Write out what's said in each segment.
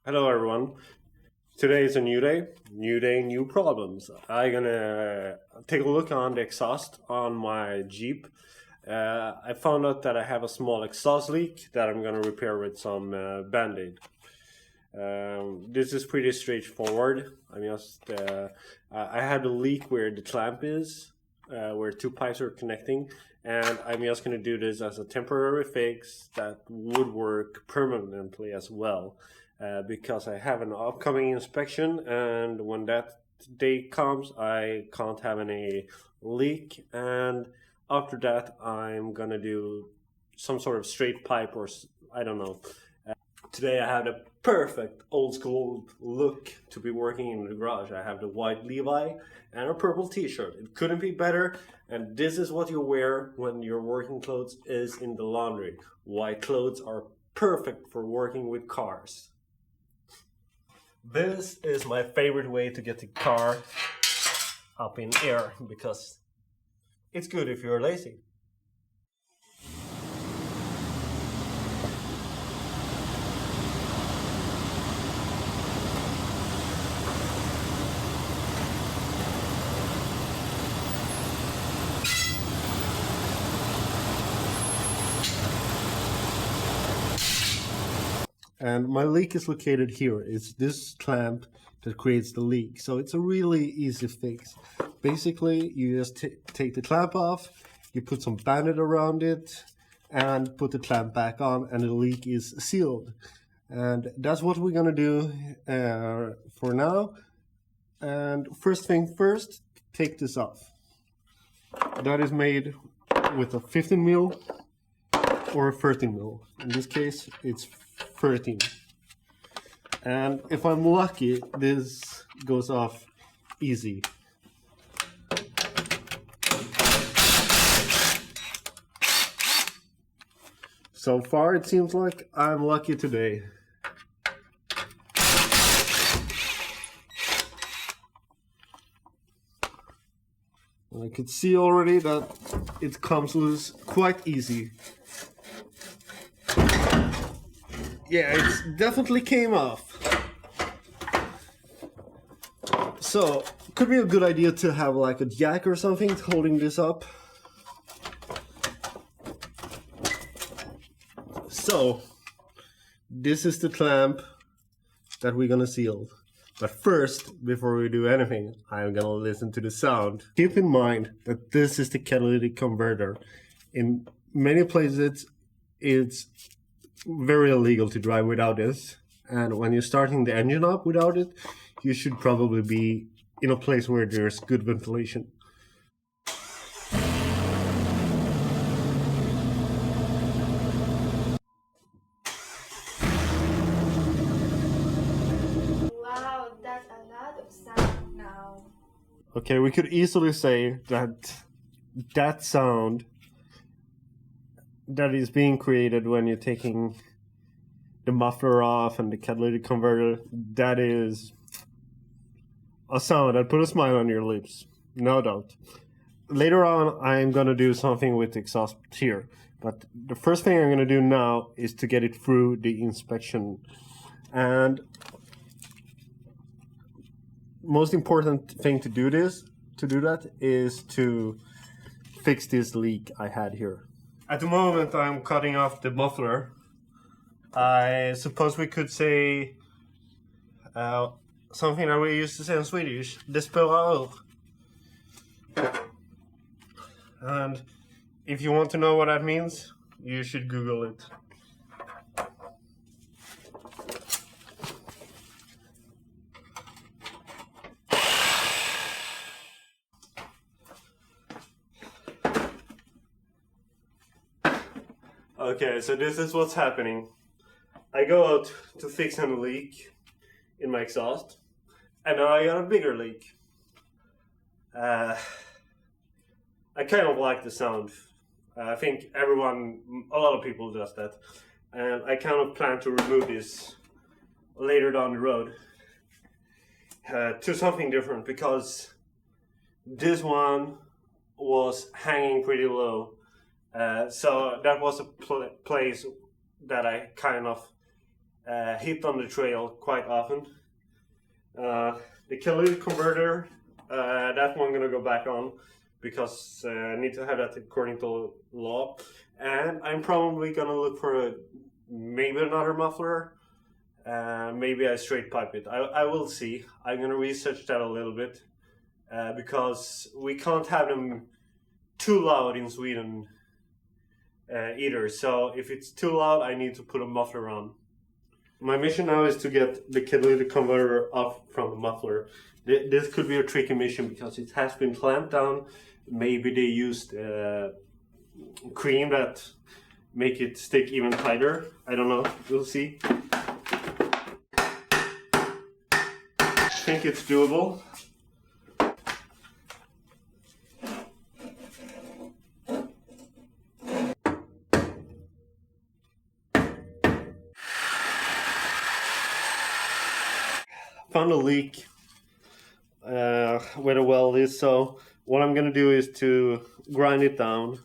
Hello everyone. Today is a new day, new problems. I'm gonna take a look on the exhaust on my Jeep. I found out that I have a small exhaust leak that I'm gonna repair with some Band-Aid. This is pretty straightforward. I had a leak where the clamp is, where two pipes are connecting, and I'm just gonna do this as a temporary fix that would work permanently as well. Because I have an upcoming inspection, and when that day comes, I can't have any leak. And after that, I'm gonna do some sort of straight pipe, or I don't know. Today I have the perfect old school look to be working in the garage. I have the white Levi and a purple t-shirt. It couldn't be better, and this is what you wear when your working clothes is in the laundry. White clothes are perfect for working with cars. This is my favorite way to get the car up in air because it's good if you're lazy. And my leak is located here. It's this clamp that creates the leak. So it's a really easy fix. Basically, you just take the clamp off, you put some Band-Aid around it, and put the clamp back on, and the leak is sealed. And that's what we're gonna do for now. And first thing first, take this off. That is made with a 15 mil or a 13 mil. In this case, it's 13. And if I'm lucky, this goes off easy. So far, it seems like I'm lucky today. I could see already that it comes loose quite easy. Yeah, it definitely came off. So, could be a good idea to have like a jack or something holding this up. So, this is the clamp that we're gonna seal. But first, before we do anything, I'm gonna listen to the sound. Keep in mind that this is the catalytic converter. In many places, it's very illegal to drive without this. And when you're starting the engine up without it, you should probably be in a place where there's good ventilation. Wow, that's a lot of sound now. Okay, we could easily say that that sound that is being created when you're taking the muffler off and the catalytic converter, that is a sound that put a smile on your lips, no doubt. Later on, I'm gonna do something with the exhaust here, but the first thing I'm gonna do now is to get it through the inspection. And most important thing to do that is to fix this leak I had here. At the moment, I'm cutting off the muffler. I suppose we could say something that we used to say in Swedish, the spårar. And if you want to know what that means, you should Google it. Okay, so this is what's happening. I go out to fix a leak in my exhaust, and now I got a bigger leak. I kind of like the sound. I think a lot of people does that. And I kind of plan to remove this later down the road to something different, because this one was hanging pretty low. So that was a place that I kind of hit on the trail quite often. The catalytic converter, that one I'm gonna go back on because I need to have that according to law. And I'm probably gonna look for maybe another muffler. Maybe I straight pipe it. I will see. I'm gonna research that a little bit because we can't have them too loud in Sweden either. So if it's too loud, I need to put a muffler on. My mission now is to get the catalytic converter off from the muffler. This could be a tricky mission because it has been clamped down. Maybe they used cream that make it stick even tighter. I don't know. We'll see. I think it's doable. Found a leak where the weld is, so what I'm gonna do is to grind it down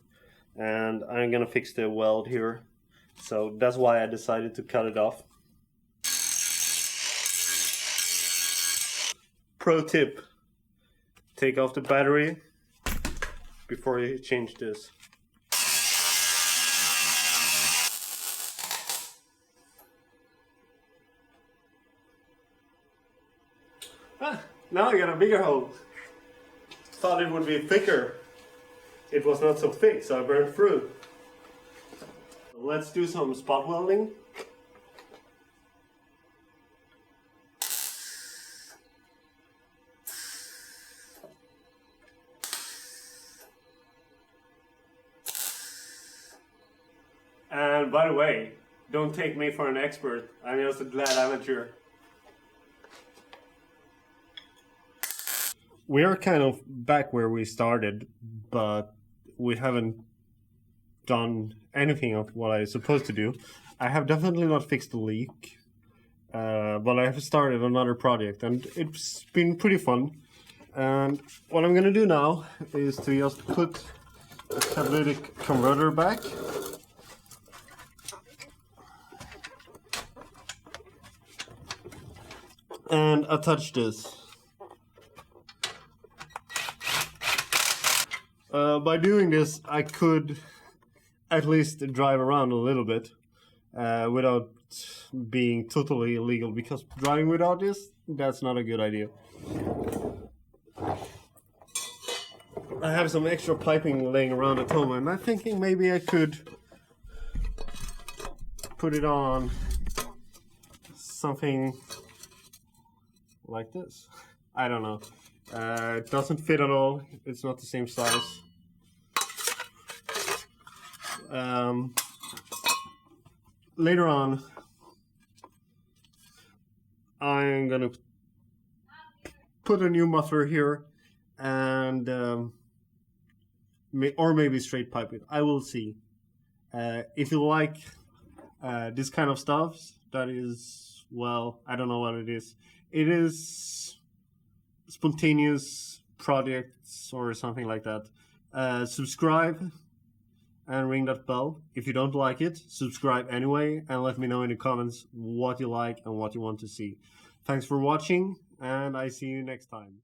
and I'm gonna fix the weld here. So that's why I decided to cut it off. Pro tip: take off the battery before you change this. Now I got a bigger hole. Thought it would be thicker. It was not so thick, so I burned through. Let's do some spot welding. And by the way, don't take me for an expert. I'm just a glad amateur. We are kind of back where we started, but we haven't done anything of what I was supposed to do. I have definitely not fixed the leak, but I have started another project and it's been pretty fun. And what I'm gonna do now is to just put the catalytic converter back. And attach this. By doing this, I could at least drive around a little bit without being totally illegal, because driving without this, that's not a good idea. I have some extra piping laying around at home and I'm thinking maybe I could put it on something like this. I don't know. It doesn't fit at all. It's not the same size. Later on, I'm gonna put a new muffler here and or maybe straight pipe it. I will see. If you like this kind of stuff, that is, well, I don't know what it is. It is spontaneous projects or something like that. Subscribe and ring that bell. If you don't like it, subscribe anyway and let me know in the comments what you like and what you want to see. Thanks for watching and I see you next time.